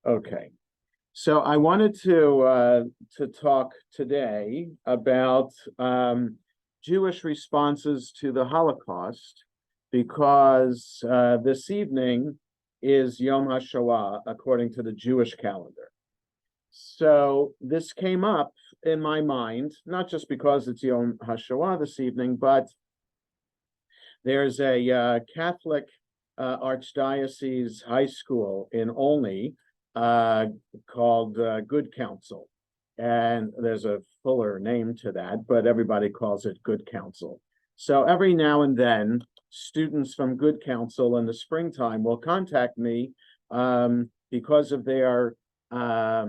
Okay. So I wanted to talk today about Jewish responses to the Holocaust because this evening is Yom HaShoah according to the Jewish calendar. So this came up in my mind, not just because it's Yom HaShoah this evening, but there's a Catholic Archdiocese high school in Olney uh, called Good Counsel. And there's a fuller name to that, but everybody calls it Good Counsel. So every now and then, students from Good Counsel in the springtime will contact me because of their uh,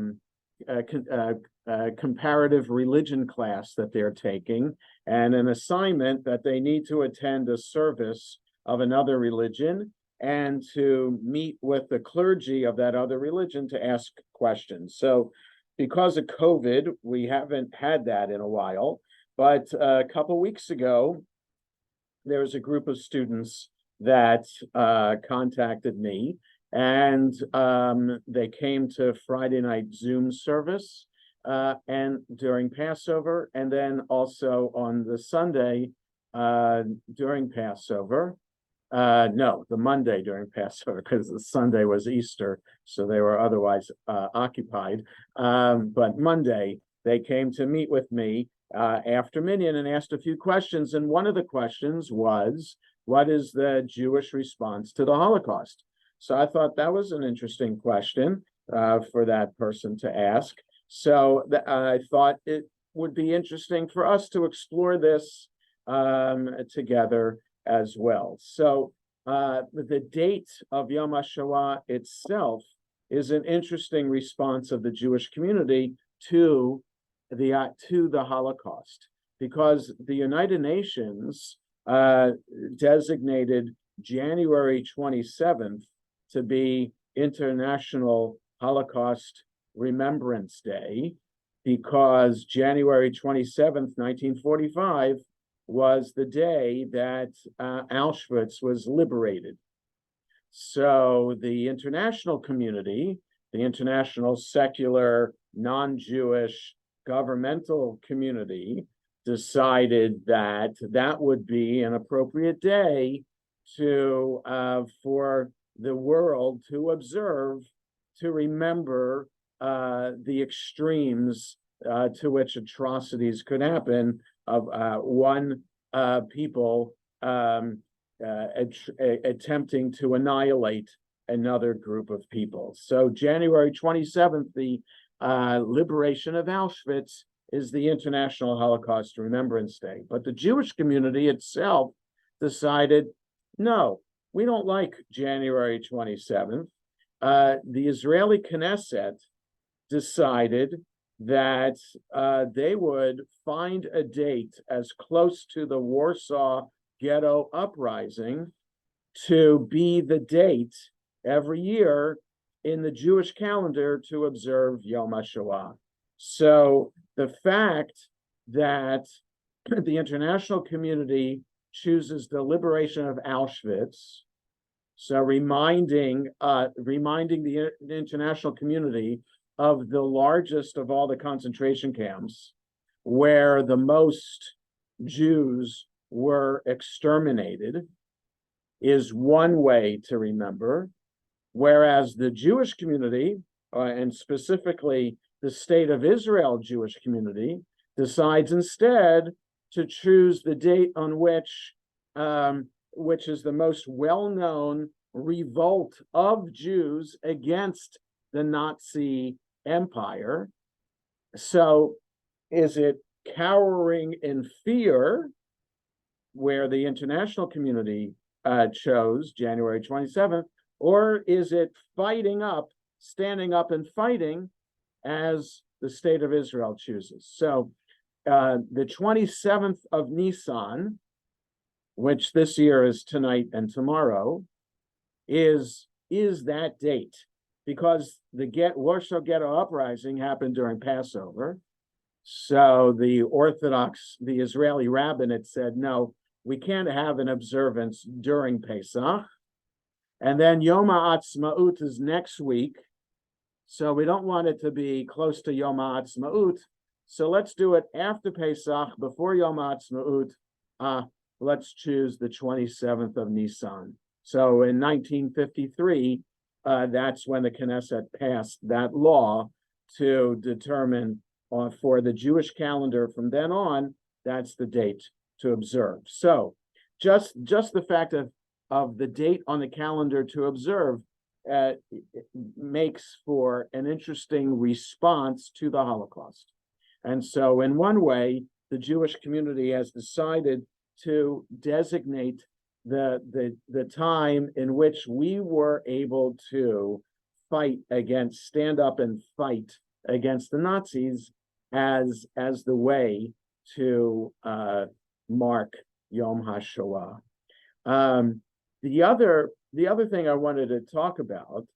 comparative religion class that they're taking and an assignment that they need to attend a service of another religion and to meet with the clergy of that other religion to ask questions. So because of COVID, we haven't had that in a while, but a couple weeks ago, there was a group of students that contacted me, and they came to Friday night Zoom service and during Passover, and then also on the Sunday during Passover. No, the Monday during Passover, because the Sunday was Easter, so they were otherwise occupied. But Monday, they came to meet with me after Minyan and asked a few questions. And one of the questions was, what is the Jewish response to the Holocaust? So I thought that was an interesting question for that person to ask. So I thought it would be interesting for us to explore this together as well. So the date of Yom HaShoah itself is an interesting response of the Jewish community to the Holocaust, because the United Nations designated January 27th to be International Holocaust Remembrance Day, because January 27th, 1945, was the day that Auschwitz was liberated. So the international community, the international secular, non-Jewish governmental community, decided that that would be an appropriate day to for the world to observe, to remember the extremes to which atrocities could happen of one people attempting to annihilate another group of people. So January 27th, the liberation of Auschwitz, is the International Holocaust Remembrance Day. But the Jewish community itself decided, no, we don't like January 27th. The Israeli Knesset decided that they would find a date as close to the Warsaw Ghetto Uprising to be the date every year in the Jewish calendar to observe Yom HaShoah. So the fact that the international community chooses the liberation of Auschwitz, so reminding the international community of the largest of all the concentration camps, where the most Jews were exterminated, is one way to remember, whereas the Jewish community, and specifically the State of Israel Jewish community, decides instead to choose the date on which is the most well-known revolt of Jews against the Nazi Empire. So is it cowering in fear, where the international community chose January 27th, or is it standing up and fighting as the State of Israel chooses? So the 27th of Nisan, which this year is tonight and tomorrow, is that date, because the Warsaw Ghetto Uprising happened during Passover. So the Israeli rabbinate said, no, we can't have an observance during Pesach. And then Yom HaAtzmaut is next week. So we don't want it to be close to Yom HaAtzmaut. So let's do it after Pesach, before Yom HaAtzmaut. Let's choose the 27th of Nisan. So in 1953, that's when the Knesset passed that law to determine for the Jewish calendar from then on, that's the date to observe. So just the fact of the date on the calendar to observe makes for an interesting response to the Holocaust. And so in one way, the Jewish community has decided to designate the time in which we were able to stand up and fight against the Nazis as the way to mark Yom HaShoah. The other thing I wanted to talk about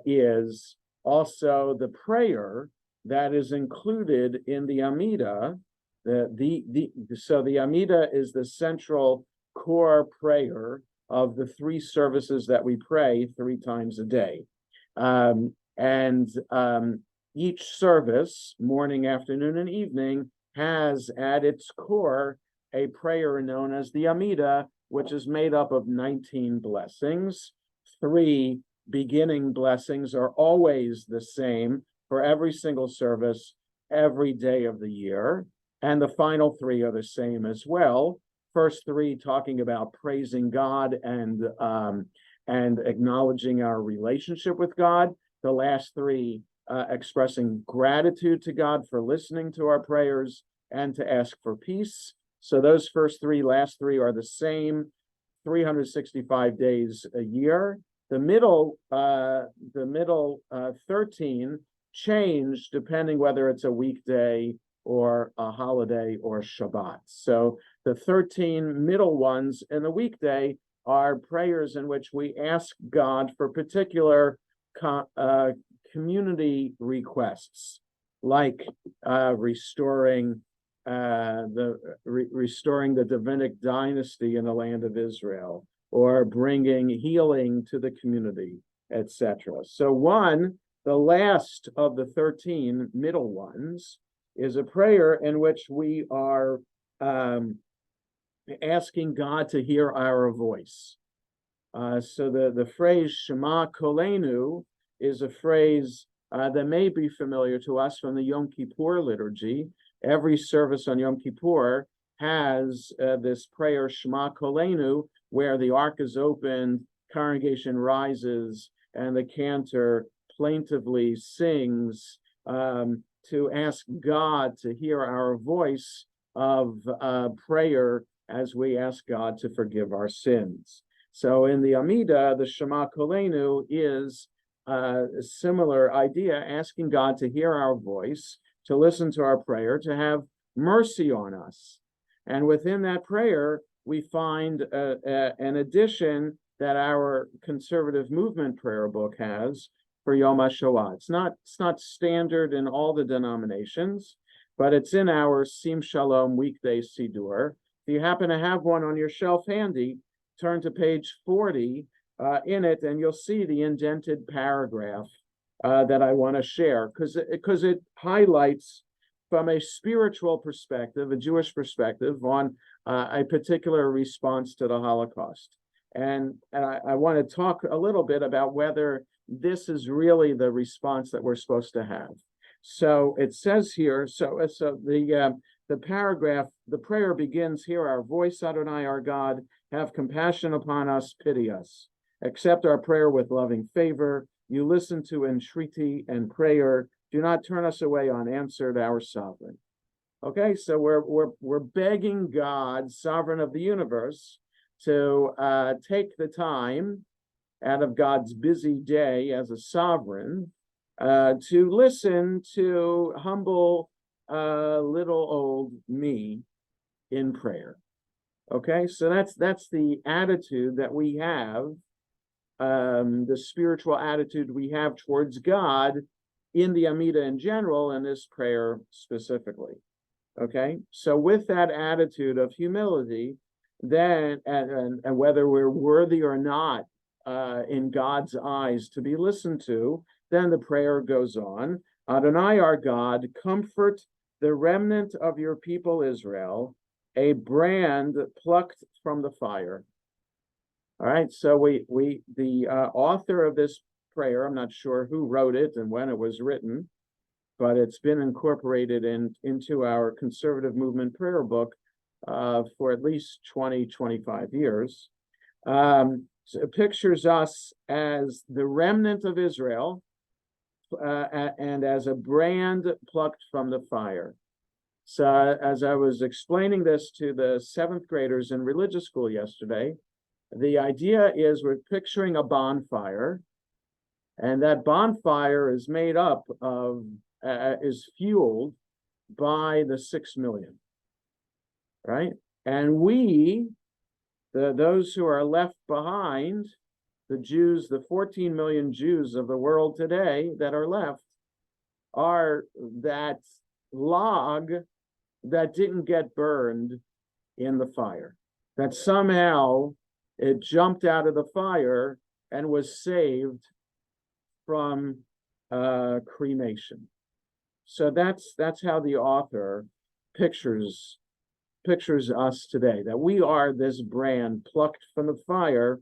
is also the prayer that is included in the Amidah. So the Amidah is the central core prayer of the three services that we pray 3 times a day. Each service, morning, afternoon, and evening, has at its core a prayer known as the Amidah, which is made up of 19 blessings. 3 beginning blessings are always the same for every single service, every day of the year. And the final 3 are the same as well. First 3 talking about praising God and acknowledging our relationship with God. The last 3 expressing gratitude to God for listening to our prayers and to ask for peace. So those last 3 are the same 365 days a year. The middle 13 change depending whether it's a weekday or a holiday or Shabbat. So the 13 middle ones in the weekday are prayers in which we ask God for particular community requests, like restoring the Davidic dynasty in the land of Israel, or bringing healing to the community, etc. So the last of the 13 middle ones is a prayer in which we are asking God to hear our voice. So the phrase Shema Kolenu is a phrase that may be familiar to us from the Yom Kippur liturgy. Every service on Yom Kippur has this prayer Shema Kolenu, where the ark is opened, congregation rises, and the cantor plaintively sings to ask God to hear our voice of prayer as we ask God to forgive our sins. So in the Amidah, the Shema Kolenu is a similar idea, asking God to hear our voice, to listen to our prayer, to have mercy on us. And within that prayer, we find an addition that our conservative movement prayer book has for Yom HaShoah. It's not standard in all the denominations, but it's in our Sim Shalom weekday Siddur. If you happen to have one on your shelf handy, turn to page 40 in it, and you'll see the indented paragraph that I want to share, because it highlights from a spiritual perspective, a Jewish perspective, on a particular response to the Holocaust. And I want to talk a little bit about whether this is really the response that we're supposed to have. So it says here, the paragraph, the prayer begins, "Hear our voice, Adonai, our God. Have compassion upon us, pity us. Accept our prayer with loving favor. You listen to entreaty and prayer. Do not turn us away unanswered, our sovereign." Okay, so we're begging God, sovereign of the universe, to take the time out of God's busy day as a sovereign to listen to humble little old me in prayer. Okay, so that's the attitude that we have, the spiritual attitude we have towards God in the Amidah in general, and this prayer specifically. Okay, so with that attitude of humility, then and whether we're worthy or not in God's eyes to be listened to, then the prayer goes on. Adonai, our God, comfort the remnant of your people Israel, a brand plucked from the fire. All right, so the author of this prayer, I'm not sure who wrote it and when it was written, but it's been incorporated into our conservative movement prayer book for at least 20, 25 years. So it pictures us as the remnant of Israel and as a brand plucked from the fire. So as I was explaining this to the 7th graders in religious school yesterday, the idea is we're picturing a bonfire, and that bonfire is made up of, is fueled by the 6 million, right? And we, those who are left behind, the Jews, the 14 million Jews of the world today that are left, are that log that didn't get burned in the fire, that somehow it jumped out of the fire and was saved from cremation. So that's how the author pictures us today, that we are this brand plucked from the fire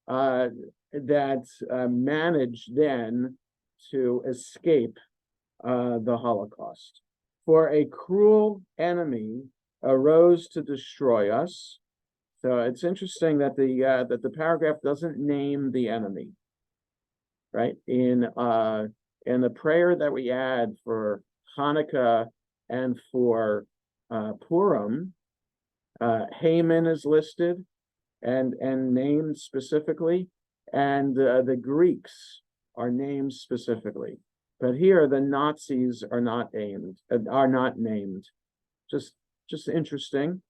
that managed then to escape the Holocaust. For a cruel enemy arose to destroy us. So it's interesting that the paragraph doesn't name the enemy, right? In the prayer that we add for Hanukkah and for Purim, Haman is listed and named specifically, and the Greeks are named specifically. But here the Nazis are not named. Just interesting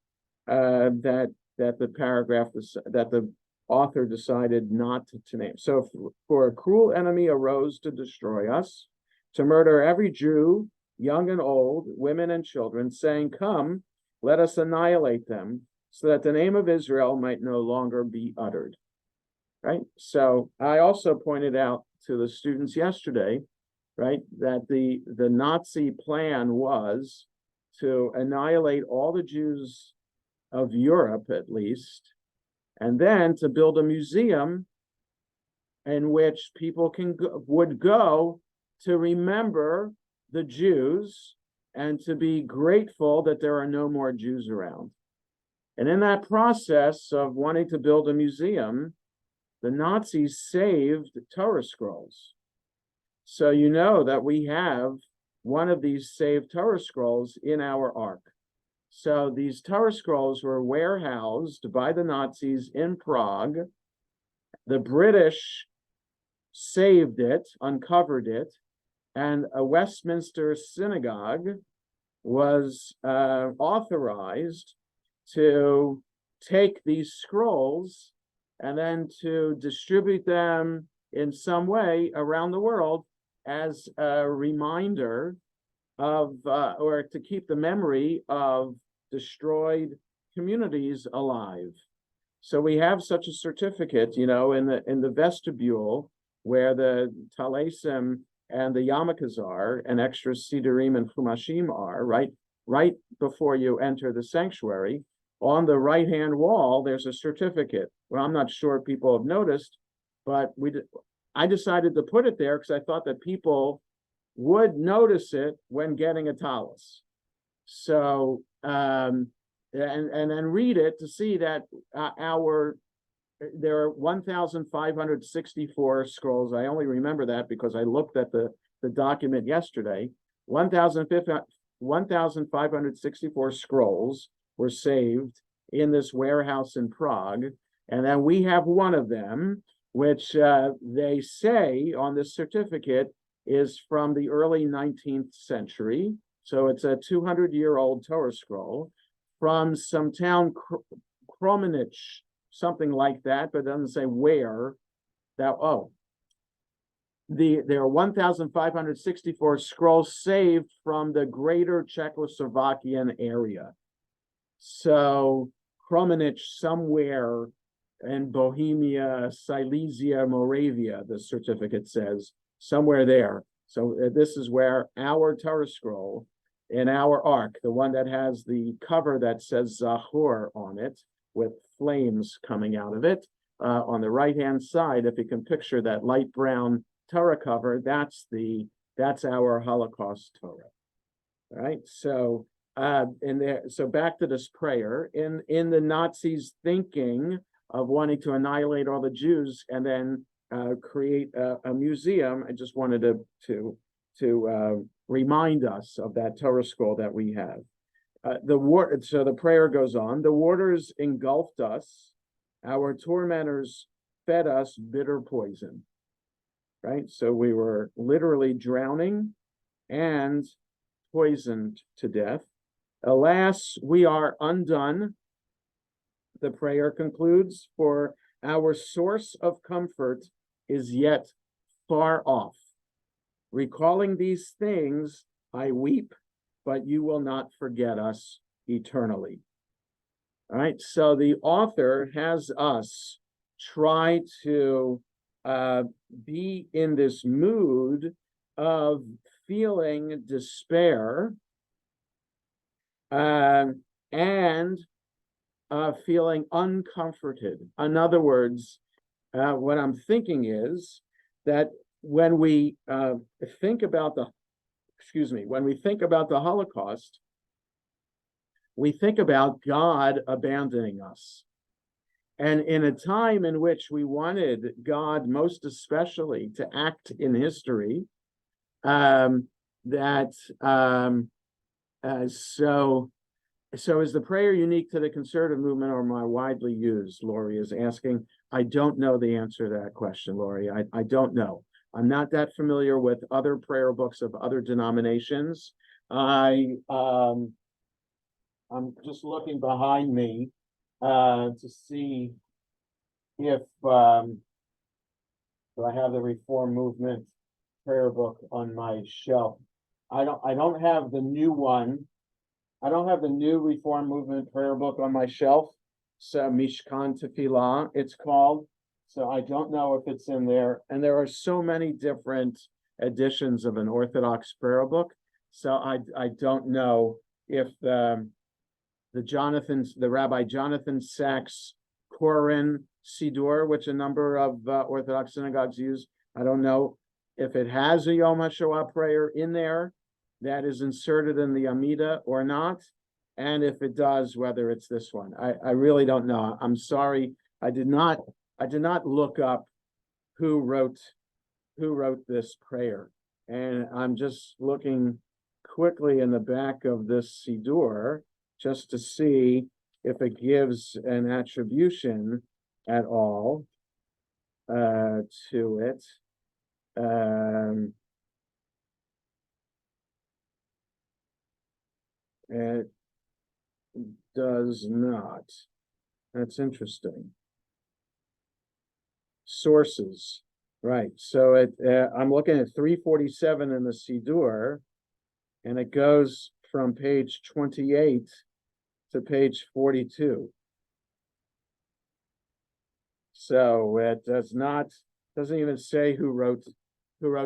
that the paragraph that the author decided not to name. So for a cruel enemy arose to destroy us, to murder every Jew, young and old, women and children, saying, "Come, let us annihilate them, so that the name of Israel might no longer be uttered." Right? So I also pointed out to the students yesterday, right, that the Nazi plan was to annihilate all the Jews of Europe, at least, and then to build a museum in which people would go to remember the Jews and to be grateful that there are no more Jews around. And in that process of wanting to build a museum, the Nazis saved Torah scrolls. So you know that we have one of these saved Torah scrolls in our ark. So these Torah scrolls were warehoused by the Nazis in Prague. The British saved it, uncovered it, and a Westminster synagogue was authorized to take these scrolls and then to distribute them in some way around the world as a reminder of, or to keep the memory of destroyed communities alive. So we have such a certificate, you know, in the vestibule where the Talesim and the yarmulkes are, and extra Sidurim and Chumashim are, right before you enter the sanctuary. On the right-hand wall, there's a certificate. Well, I'm not sure people have noticed, but I decided to put it there because I thought that people would notice it when getting a talus. So, and then read it to see that there are 1,564 scrolls. I only remember that because I looked at the document yesterday. 1,564 scrolls were saved in this warehouse in Prague. And then we have one of them, which they say on this certificate is from the early 19th century. So it's a 200-year-old Torah scroll from some town, Kromenich, something like that, but it doesn't say where. There are 1,564 scrolls saved from the greater Czechoslovakian area. So Kromenich somewhere in Bohemia, Silesia, Moravia, the certificate says, somewhere there. So this is where our Torah scroll in our ark, the one that has the cover that says Zahor on it, with flames coming out of it, on the right-hand side, if you can picture that light brown Torah cover, that's our Holocaust Torah. All right, so so back to this prayer in the Nazis' thinking of wanting to annihilate all the Jews and then create a museum. I just wanted to remind us of that Torah scroll that we have. So the prayer goes on. The waters engulfed us. Our tormentors fed us bitter poison. Right? So we were literally drowning and poisoned to death. Alas, we are undone. The prayer concludes, for our source of comfort is yet far off. Recalling these things, I weep, but you will not forget us eternally. All right, so the author has us try to be in this mood of feeling despair and feeling uncomforted. In other words, what I'm thinking is that when we think about the Holocaust, we think about God abandoning us. And in a time in which we wanted God most especially to act in history, so is the prayer unique to the conservative movement or more widely used? Lori is asking. I don't know the answer to that question, Lori. I don't know. I'm not that familiar with other prayer books of other denominations. I'm just looking behind me to see if I have the Reform Movement prayer book on my shelf. I don't have the new one. I don't have the new Reform Movement prayer book on my shelf. So Mishkan Tefillah, it's called. So I don't know if it's in there. And there are so many different editions of an Orthodox prayer book. So I don't know if the Rabbi Jonathan Sachs Koren Siddur, which a number of Orthodox synagogues use, I don't know if it has a Yom HaShoah prayer in there that is inserted in the Amida or not, and if it does, whether it's this one. I really don't know. I'm sorry. I did not look up who wrote this prayer. And I'm just looking quickly in the back of this Siddur just to see if it gives an attribution at all to it. It does not. That's interesting. Sources, right? So I'm looking at 347 in the Siddur, and it goes from page 28 to page 42. So it doesn't even say who wrote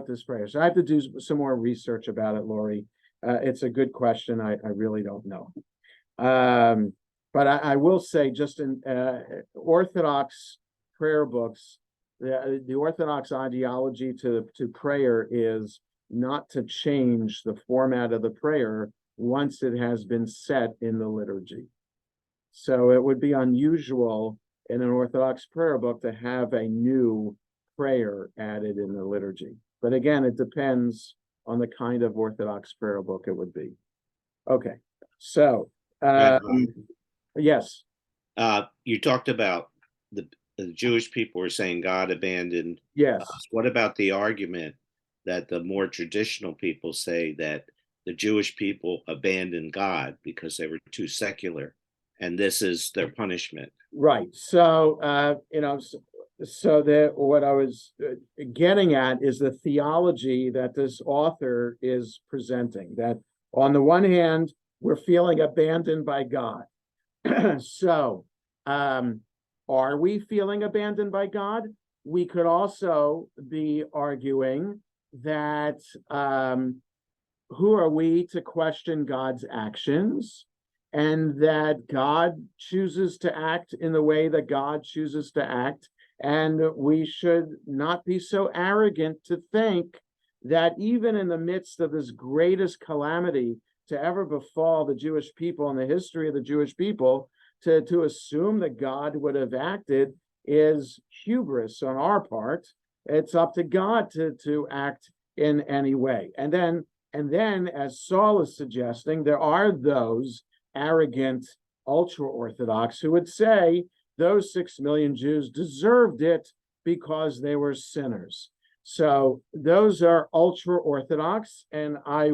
this prayer. So I have to do some more research about it, Lori. It's a good question. I really don't know. But I will say, just in Orthodox prayer books, the Orthodox ideology to prayer is not to change the format of the prayer once it has been set in the liturgy. So it would be unusual in an Orthodox prayer book to have a new prayer added in the liturgy. But again, it depends on the kind of Orthodox prayer book it would be. Okay, so yes. You talked about the Jewish people were saying God abandoned Yes. us. What about the argument that the more traditional people say that the Jewish people abandoned God because they were too secular, and this is their punishment? Right. So so that what I was getting at is the theology that this author is presenting, that on the one hand, we're feeling abandoned by God. So are we feeling abandoned by God? We could also be arguing that who are we to question God's actions, and that God chooses to act in the way that God chooses to act, and we should not be so arrogant to think that even in the midst of this greatest calamity to ever befall the Jewish people in the history of the Jewish people, to assume that God would have acted is hubris on our part. It's up to God to act in any way. And then, as Saul is suggesting, there are those arrogant ultra-Orthodox who would say those 6 million Jews deserved it because they were sinners. So those are ultra-Orthodox, and I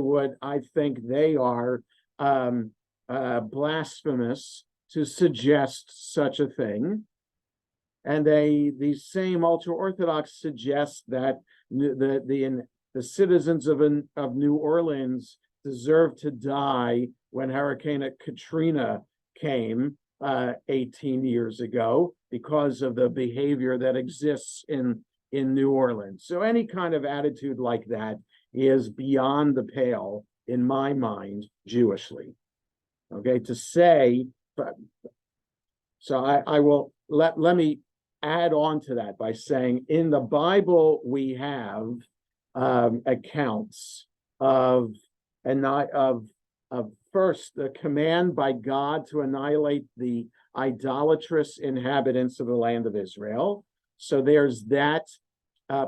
think they are blasphemous to suggest such a thing. And these same ultra-Orthodox suggest that the citizens of New Orleans deserve to die when Hurricane Katrina came 18 years ago because of the behavior that exists in New Orleans. So any kind of attitude like that is beyond the pale, in my mind, Jewishly. Okay, to say, but so I will let me add on to that by saying in the Bible we have accounts of first the command by God to annihilate the idolatrous inhabitants of the land of Israel. So there's that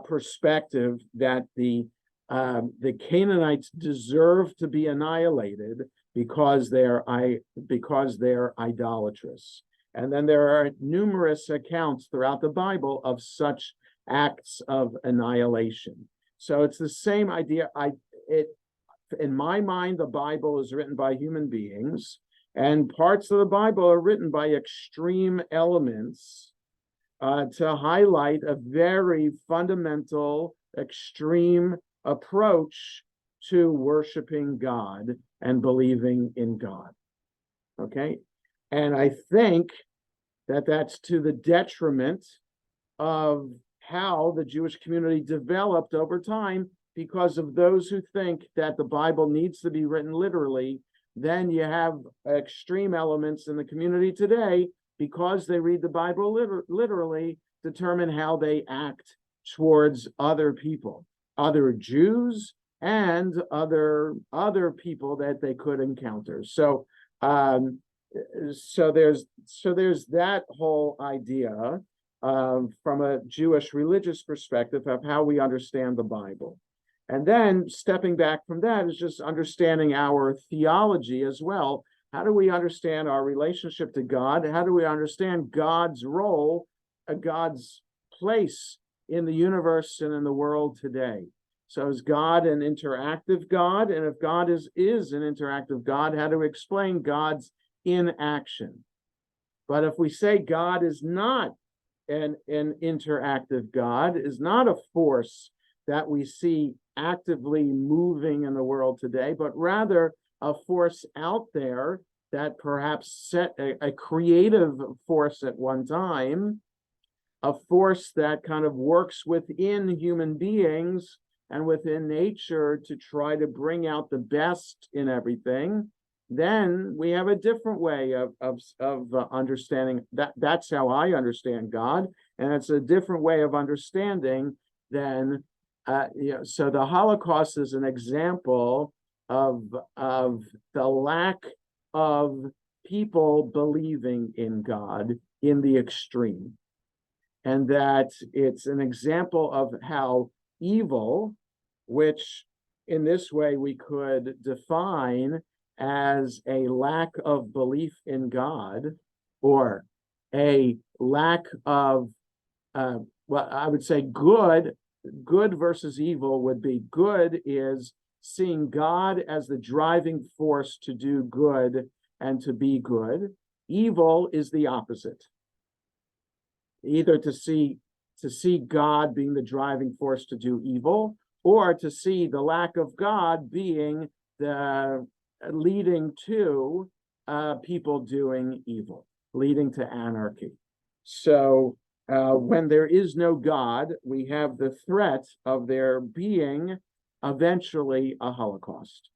perspective that the Canaanites deserve to be annihilated because they're idolatrous. And then there are numerous accounts throughout the Bible of such acts of annihilation. So it's the same idea. In my mind, the Bible is written by human beings, and parts of the Bible are written by extreme elements to highlight a very fundamental, extreme approach to worshiping God and believing in God. Okay? And I think that that's to the detriment of how the Jewish community developed over time, because of those who think that the Bible needs to be written literally. Then you have extreme elements in the community today, because they read the Bible literally, determine how they act towards other people, other Jews, and other people that they could encounter. So there's that whole idea from a Jewish religious perspective of how we understand the Bible. And then stepping back from that is just understanding our theology as well. How do we understand our relationship to God? How do we understand God's role, God's place in the universe and in the world today? So is God an interactive God? And if God is an interactive God, how do we explain God's inaction? But if we say God is not an interactive God, is not a force that we see actively moving in the world today, but rather a force out there that perhaps set a creative force at one time, a force that kind of works within human beings and within nature to try to bring out the best in everything, then we have a different way of understanding that. That's how I understand God, and it's a different way of understanding than so the Holocaust is an example of the lack of people believing in God in the extreme, and that it's an example of how evil, which in this way we could define as a lack of belief in God, or a lack of well, I would say good versus evil would be: good is seeing God as the driving force to do good and to be good. Evil is the opposite. Either to see God being the driving force to do evil, or to see the lack of God being the leading to people doing evil, leading to anarchy. So when there is no God, we have the threat of there being eventually a Holocaust.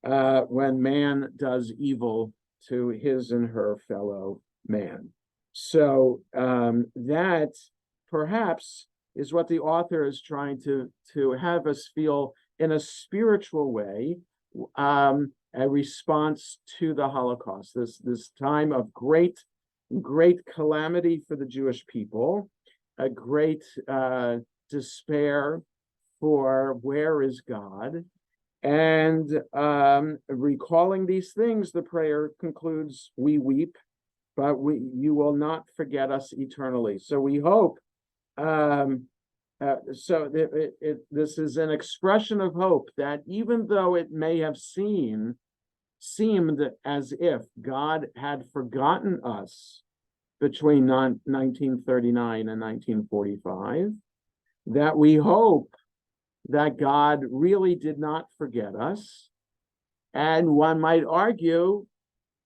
When man does evil to his and her fellow man. So that perhaps is what the author is trying to have us feel in a spiritual way, a response to the Holocaust, this time of great calamity for the Jewish people, a great despair for where is God. And recalling these things, the prayer concludes, we weep, but you will not forget us eternally. So we hope, this is an expression of hope that even though it may have seemed as if God had forgotten us between 1939 and 1945, that we hope that God really did not forget us. And one might argue,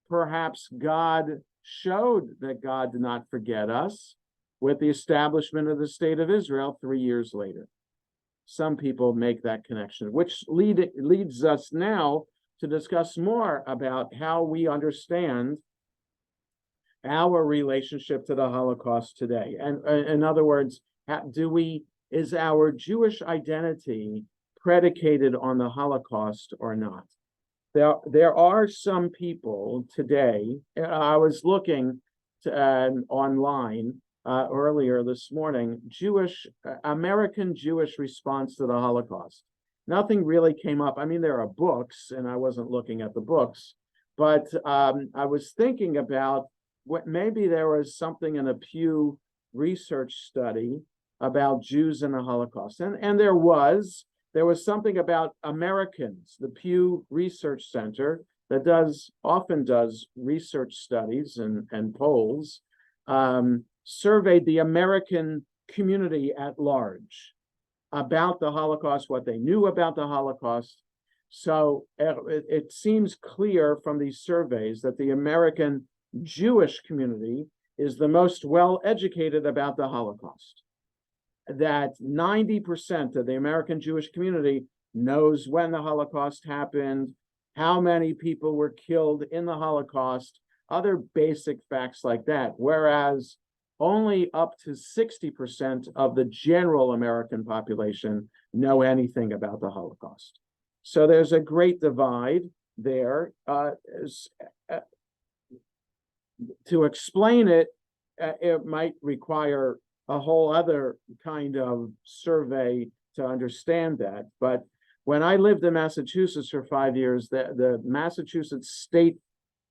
perhaps God showed that God did not forget us with the establishment of the state of Israel 3 years later. Some people make that connection, which leads us now to discuss more about how we understand our relationship to the Holocaust today. And in other words, is our Jewish identity predicated on the Holocaust or not? There are some people today. I was looking online earlier this morning. American Jewish response to the Holocaust. Nothing really came up. I mean, there are books, and I wasn't looking at the books, but I was thinking about what maybe there was something in a Pew Research study about Jews in the Holocaust. And there was something about Americans. The Pew Research Center that often does research studies and polls, surveyed the American community at large about the Holocaust, what they knew about the Holocaust. So it seems clear from these surveys that the American Jewish community is the most well-educated about the Holocaust. That 90% of the American Jewish community knows when the Holocaust happened, how many people were killed in the Holocaust, other basic facts like that, whereas only up to 60% of the general American population know anything about the Holocaust. So there's a great divide there. To explain it, it might require a whole other kind of survey to understand that. But when I lived in Massachusetts for 5 years, the Massachusetts state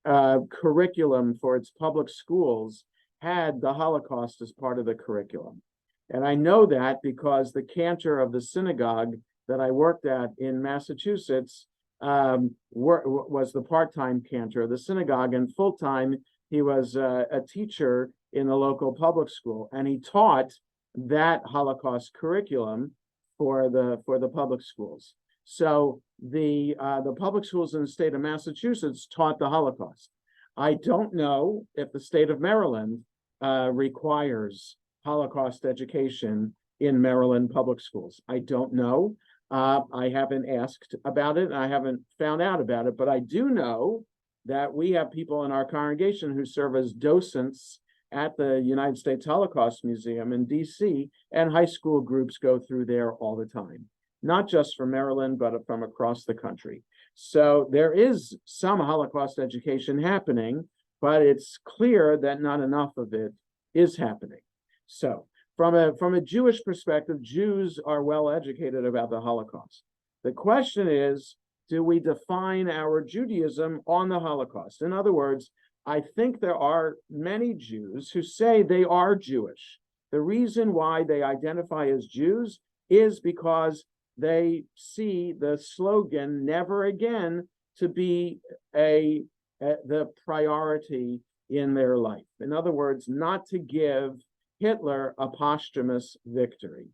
curriculum for its public schools had the Holocaust as part of the curriculum. And I know that because the cantor of the synagogue that I worked at in Massachusetts was the part-time cantor of the synagogue, and full-time he was a teacher in the local public school, and he taught that Holocaust curriculum for the public schools. So the public schools in the state of Massachusetts taught the Holocaust. I don't know if the state of Maryland requires Holocaust education in Maryland public schools. I don't know. I haven't asked about it. I haven't found out about it, but I do know that we have people in our congregation who serve as docents at the United States Holocaust Museum in DC, and high school groups go through there all the time, not just from Maryland, but from across the country. So there is some Holocaust education happening, but it's clear that not enough of it is happening. So from a Jewish perspective, Jews are well educated about the Holocaust. The question is, do we define our Judaism on the Holocaust? In other words, I think there are many Jews who say they are Jewish. The reason why they identify as Jews is because they see the slogan "Never Again" to be the priority in their life. In other words, not to give Hitler a posthumous victory.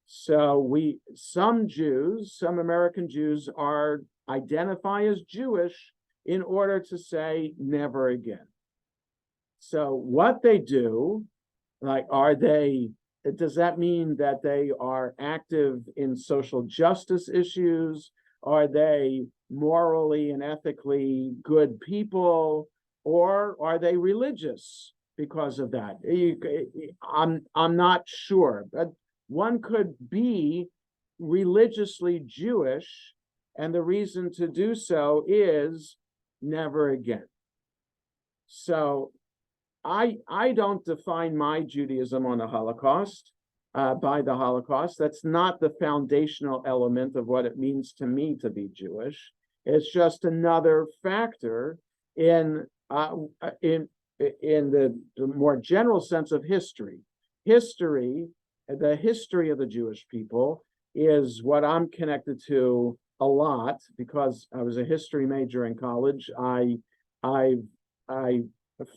So some American Jews identify as Jewish in order to say never again. So what they do, like, does that mean that they are active in social justice issues? Are they morally and ethically good people? Or are they religious because of that? I'm not sure, but one could be religiously Jewish, and the reason to do so is never again. So I don't define my Judaism on the Holocaust, by the Holocaust. That's not the foundational element of what it means to me to be Jewish. It's just another factor in the more general sense of history. The history of the Jewish people is what I'm connected to a lot because I was a history major in college. I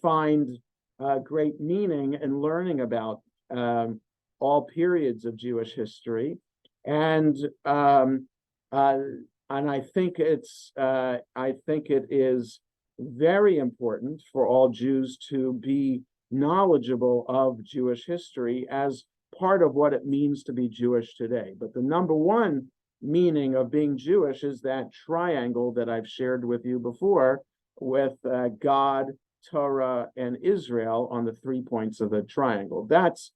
find great meaning in learning about all periods of Jewish history, and I think it is very important for all Jews to be knowledgeable of Jewish history as part of what it means to be Jewish today. But the number one meaning of being Jewish is that triangle that I've shared with you before, with God, Torah, and Israel on the 3 points of the triangle. That's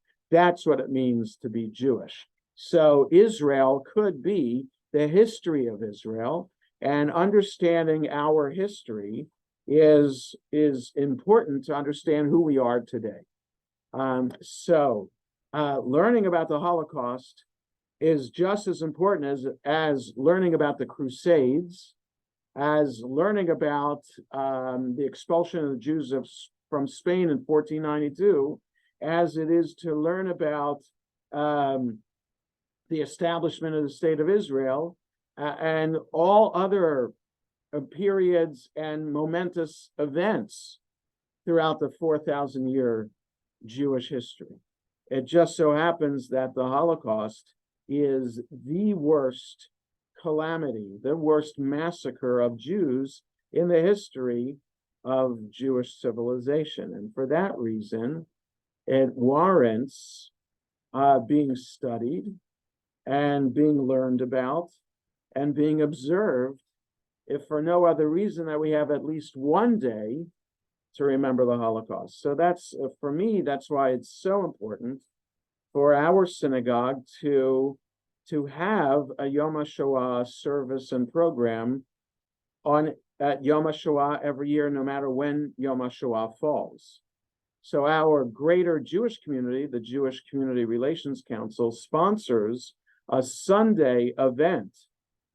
what it means to be Jewish. So Israel could be the history of Israel, and understanding our history is important to understand who we are today. Learning about the Holocaust is just as important as learning about the Crusades, as learning about the expulsion of the Jews from Spain in 1492, as it is to learn about the establishment of the State of Israel and all other periods and momentous events throughout the 4,000-year Jewish history. It just so happens that the Holocaust is the worst calamity, the worst massacre of Jews in the history of Jewish civilization. And for that reason, it warrants being studied and being learned about and being observed, if for no other reason that we have at least one day to remember the Holocaust. So that's, for me, that's why it's so important for our synagogue to have a Yom HaShoah service and program at Yom HaShoah every year, no matter when Yom HaShoah falls. So our greater Jewish community, the Jewish Community Relations Council, sponsors a Sunday event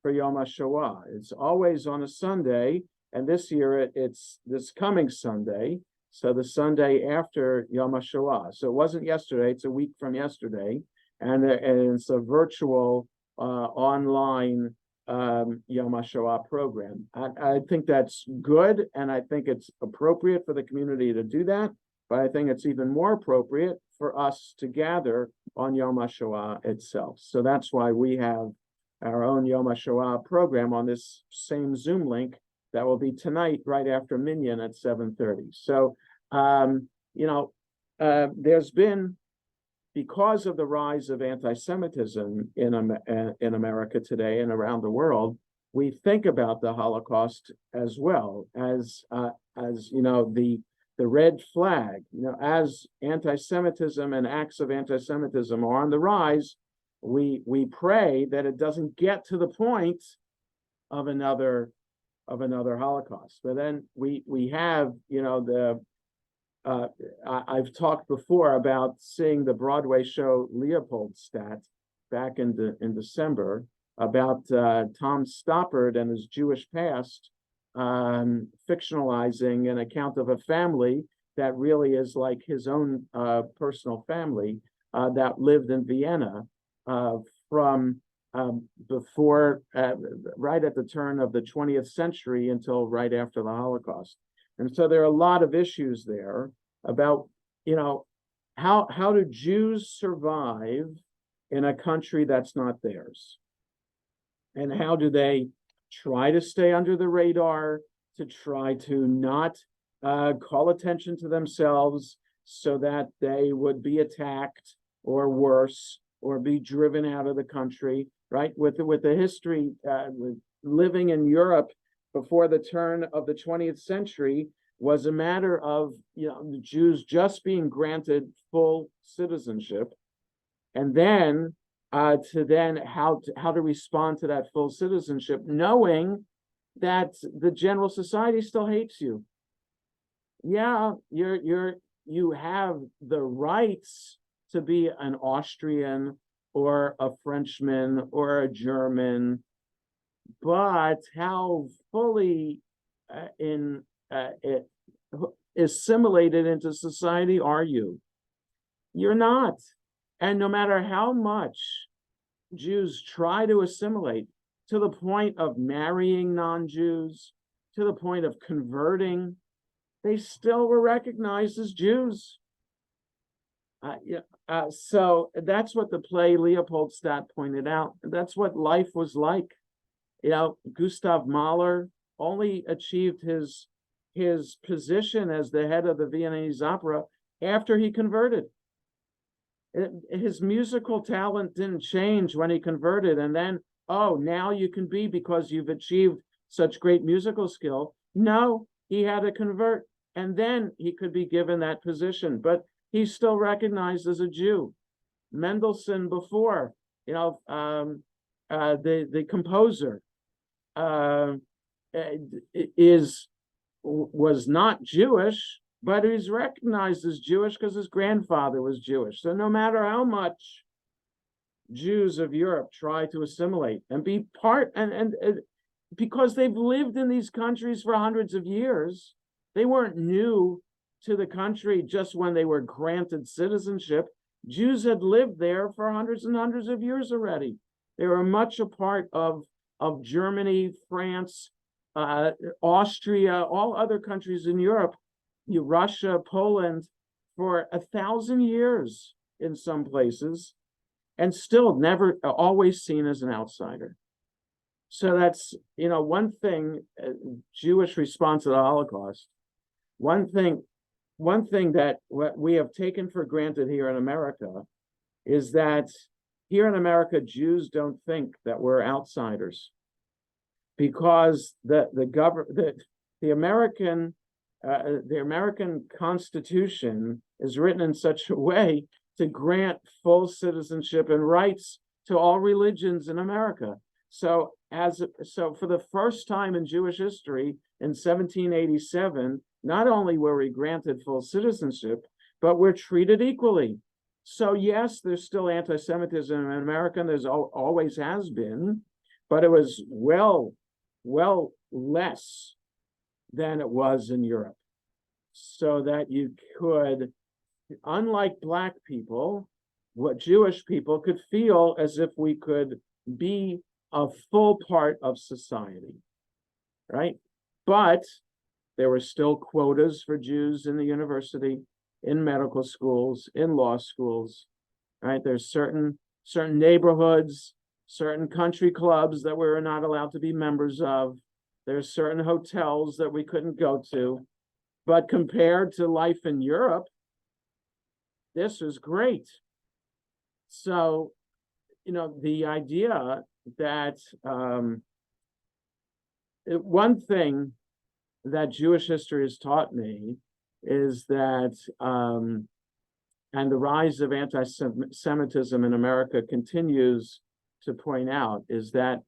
for Yom HaShoah. It's always on a Sunday, and this year it's this coming Sunday, so the Sunday after Yom HaShoah. So it wasn't yesterday, it's a week from yesterday, and it's a virtual online Yom HaShoah program. I think that's good, and I think it's appropriate for the community to do that, but I think it's even more appropriate for us to gather on Yom HaShoah itself. So that's why we have our own Yom HaShoah program on this same Zoom link that will be tonight right after Minyan at 7:30. So, there's been, because of the rise of anti-Semitism in America today and around the world, we think about the Holocaust as well as the red flag. As anti-Semitism and acts of anti-Semitism are on the rise, we pray that it doesn't get to the point of another Holocaust. But then we have, I've talked before about seeing the Broadway show Leopoldstadt back in December, about Tom Stoppard and his Jewish past, fictionalizing an account of a family that really is like his own personal family that lived in Vienna from before, right at the turn of the 20th century until right after the Holocaust. And so there are a lot of issues there about, how do Jews survive in a country that's not theirs? And how do they try to stay under the radar, to try to not call attention to themselves so that they would be attacked or worse, or be driven out of the country, right? With the history, with living in Europe before the turn of the 20th century was a matter of, the Jews just being granted full citizenship, and then to then how to respond to that full citizenship, knowing that the general society still hates you. Yeah, you have the rights to be an Austrian or a Frenchman or a German, but how fully it assimilated into society are you? You're not. And no matter how much Jews try to assimilate, to the point of marrying non-Jews, to the point of converting, they still were recognized as Jews. So that's what the play Leopoldstadt pointed out. That's what life was like. Gustav Mahler only achieved his position as the head of the Viennese Opera after he converted. His musical talent didn't change when he converted, and then, oh, now you can be because you've achieved such great musical skill. No, he had to convert, and then he could be given that position, but he's still recognized as a Jew. Mendelssohn before, the composer, was not Jewish, but he's recognized as Jewish because his grandfather was Jewish. So no matter how much Jews of Europe try to assimilate and be part, and because they've lived in these countries for hundreds of years, they weren't new to the country just when they were granted citizenship. Jews had lived there for hundreds and hundreds of years already. They were much a part of Germany, France, Austria, all other countries in Europe, Russia, Poland, for 1,000 years in some places, and still never, always seen as an outsider. So that's, one thing, Jewish response to the Holocaust, one thing that we have taken for granted here in America is that here in America, Jews don't think that we're outsiders, because the American Constitution is written in such a way to grant full citizenship and rights to all religions in America. So for the first time in Jewish history, in 1787, not only were we granted full citizenship, but we're treated equally. So yes, there's still anti-Semitism in America, and there's always has been, but it was well less than it was in Europe. So that you could, unlike Black people, what Jewish people could feel as if we could be a full part of society, right? But there were still quotas for Jews in the university, in medical schools, in law schools, right? There's certain neighborhoods, certain country clubs that we were not allowed to be members of. There's certain hotels that we couldn't go to. But compared to life in Europe, this was great. So, the idea that one thing that Jewish history has taught me is that, and the rise of anti-Semitism in America continues to point out, is that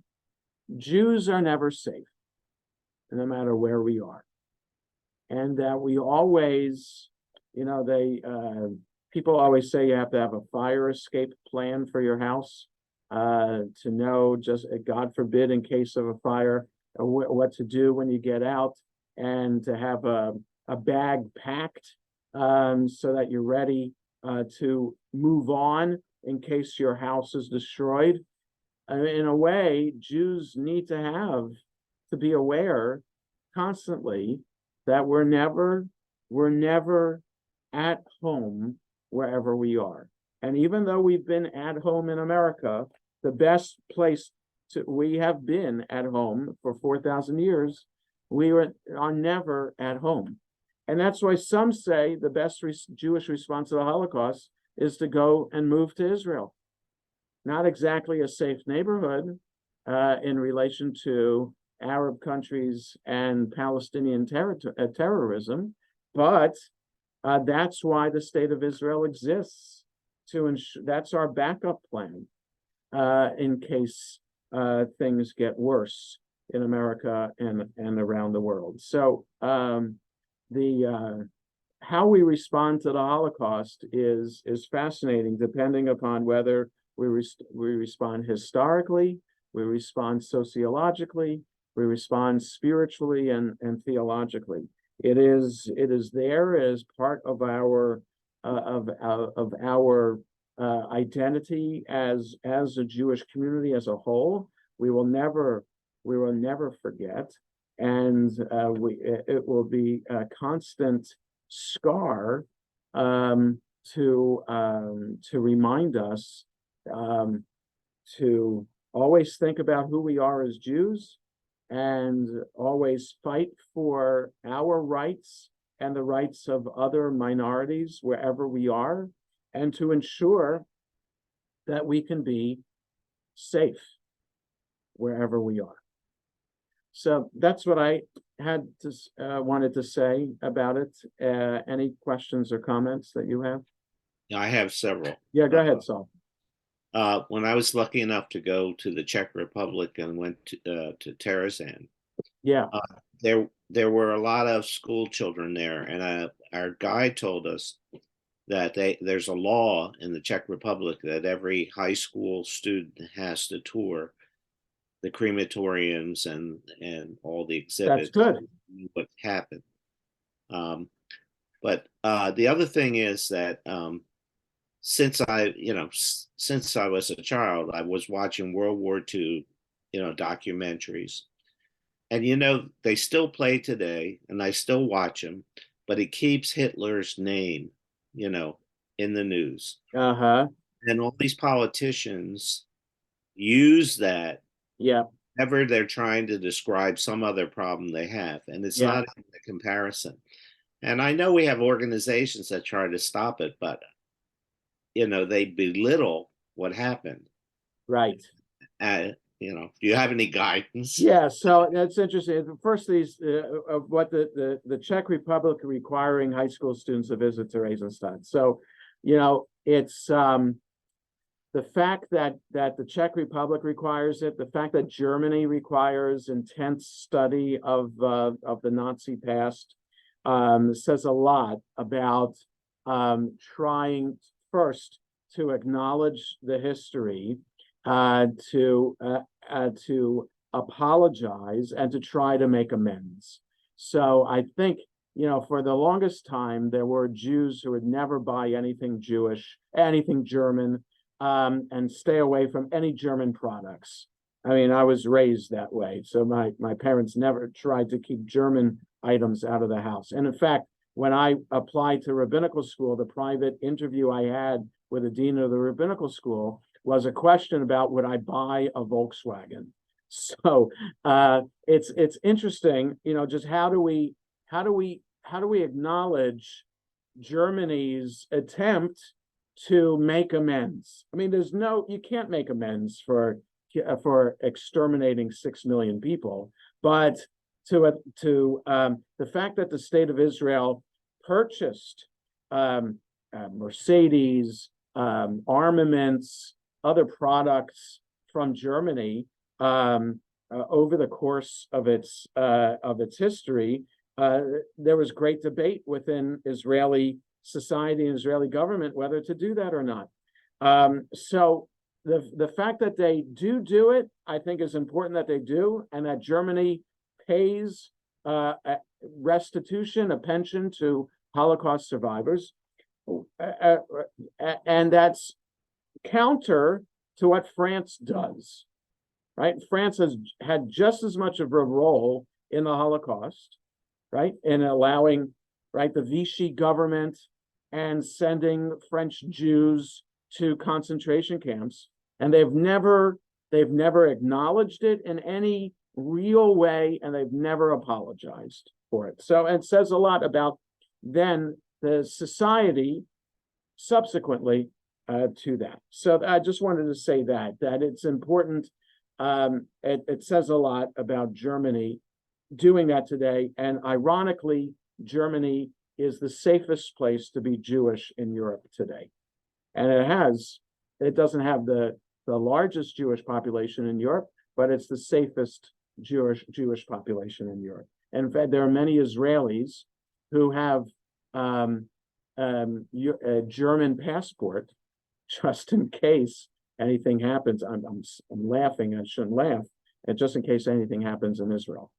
Jews are never safe, no matter where we are. And that we always, people always say you have to have a fire escape plan for your house, to know, just God forbid, in case of a fire, what to do when you get out, and to have a bag packed, so that you're ready to move on in case your house is destroyed. In a way, Jews need to be aware constantly that we're never at home wherever we are. And even though we've been at home in America, the best place we have been at home for 4,000 years, we are never at home. And that's why some say the best Jewish response to the Holocaust is to go and move to Israel. Not exactly a safe neighborhood in relation to Arab countries and Palestinian terrorism, but that's why the state of Israel exists, to ensure that's our backup plan in case things get worse in America and around the world. So the how we respond to the Holocaust is fascinating, depending upon whether we respond historically, we respond sociologically, we respond spiritually and theologically. It is there as part of our identity as a Jewish community as a whole. We will never forget, and it will be a constant scar to remind us to always think about who we are as Jews and always fight for our rights and the rights of other minorities wherever we are, and to ensure that we can be safe wherever we are. So that's what I had to wanted to say about it. Any questions or comments that you have? Yeah, I have several. Yeah, go ahead, Saul. When I was lucky enough to go to the Czech Republic and went to Terezin, Yeah, there were a lot of school children there, and our guide told us that there's a law in the Czech Republic that every high school student has to tour the crematoriums and all the exhibits. that's good. What happened. But the other thing is that since I was a child, I was watching World War II, documentaries, and they still play today, and I still watch them, but it keeps Hitler's name, in the news, Uh-huh. and all these politicians use that Yeah, whenever they're trying to describe some other problem they have, and it's yeah, not a comparison. And I know we have organizations that try to stop it, but they belittle what happened. right. Do you have any guidance? Yeah, so that's interesting. First, these of what the Czech Republic requiring high school students to visit Theresienstadt. So, it's the fact that the Czech Republic requires it, the fact that Germany requires intense study of the Nazi past, says a lot about trying first to acknowledge the history, to apologize, and to try to make amends. So I think, for the longest time, there were Jews who would never buy anything Jewish, anything German, and stay away from any German products. I mean, I was raised that way. So my parents never tried to keep German items out of the house. And in fact, when I applied to rabbinical school, the private interview I had with the dean of the rabbinical school was a question about would I buy a Volkswagen. So it's interesting, just how do we acknowledge Germany's attempt to make amends? I mean, you can't make amends for exterminating 6 million people, but to the fact that the state of Israel purchased Mercedes, armaments, other products from Germany over the course of its history, there was great debate within Israeli society and Israeli government whether to do that or not. So the fact that they do it, I think, is important that they do, and that Germany pays a restitution, a pension to Holocaust survivors, and that's counter to what France does, right? France has had just as much of a role in the Holocaust, right, in allowing, right, the Vichy government and sending French Jews to concentration camps, and they've never acknowledged it in any real way, and they've never apologized for it. So it says a lot about then the society subsequently to that. So I just wanted to say that it's important. It says a lot about Germany doing that today. And ironically, Germany is the safest place to be Jewish in Europe today. And it doesn't have the largest Jewish population in Europe, but it's the safest Jewish population in Europe. And in fact, there are many Israelis who have a German passport just in case anything happens. I'm laughing, I shouldn't laugh, and just in case anything happens in Israel.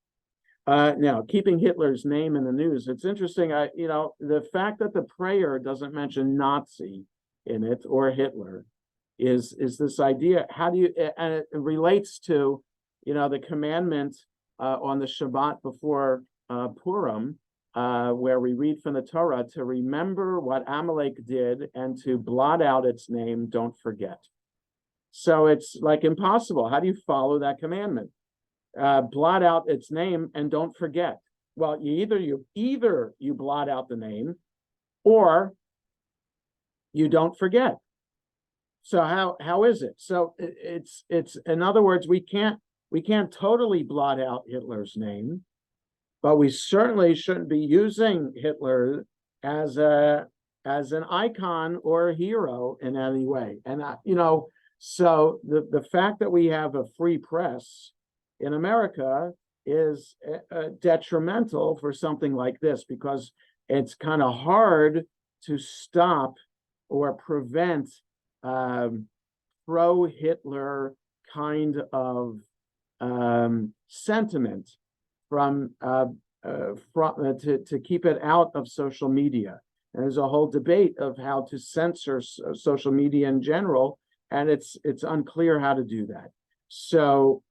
Now, keeping Hitler's name in the news, it's interesting. The fact that the prayer doesn't mention Nazi in it or Hitler is this idea. How do you? And it relates to, the commandment on the Shabbat before Purim, where we read from the Torah to remember what Amalek did and to blot out its name. Don't forget. So it's like impossible. How do you follow that commandment? Blot out its name and don't forget. Well, you either blot out the name or you don't forget. So how is it? So it's in other words, we can't totally blot out Hitler's name, but we certainly shouldn't be using Hitler as an icon or a hero in any way. And so the fact that we have a free press in America is detrimental for something like this, because it's kind of hard to stop or prevent pro-Hitler kind of sentiment to keep it out of social media. And there's a whole debate of how to censor social media in general, and it's unclear how to do that. So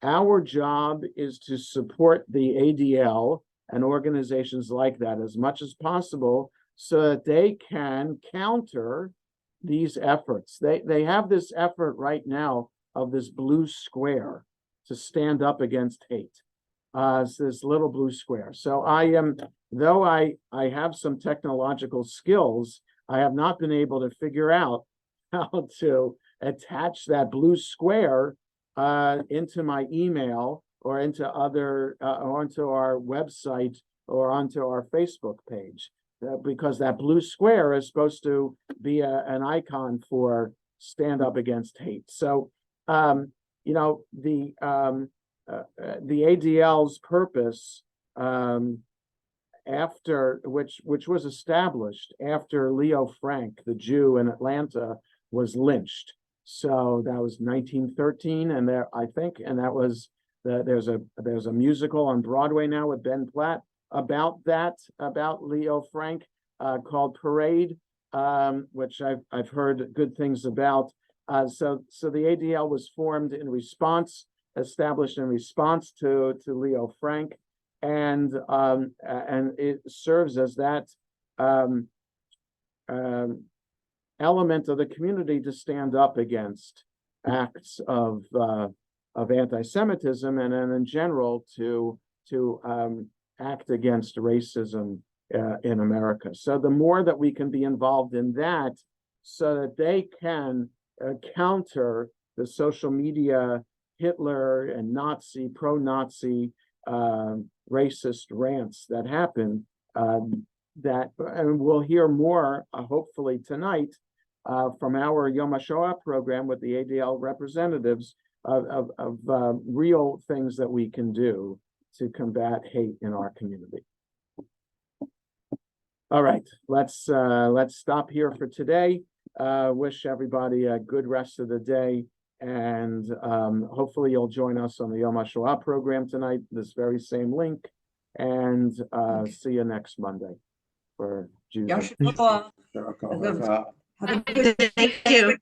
our job is to support the ADL and organizations like that as much as possible so that they can counter these efforts. They have this effort right now of this blue square to stand up against hate. It's this little blue square. So though I have some technological skills, I have not been able to figure out how to attach that blue square into my email or into onto our website or onto our Facebook page, because that blue square is supposed to be an icon for stand up against hate. So the ADL's purpose, after which was established after Leo Frank, the Jew in Atlanta, was lynched. So that was 1913, and that was there's a musical on Broadway now with Ben Platt about Leo Frank, called Parade, which I've heard good things about. So the ADL was formed established in response to Leo Frank, and it serves as that element of the community to stand up against acts of anti-Semitism, and then in general to act against racism in America. So the more that we can be involved in that, so that they can counter the social media Hitler and pro-Nazi racist rants that happen, and we'll hear more hopefully tonight from our Yom HaShoah program with the ADL representatives of real things that we can do to combat hate in our community. All right, let's stop here for today. Wish everybody a good rest of the day, and hopefully you'll join us on the Yom HaShoah program tonight, this very same link, and see you next Monday for Jews. Yom Shabbat. Have a good Thank you.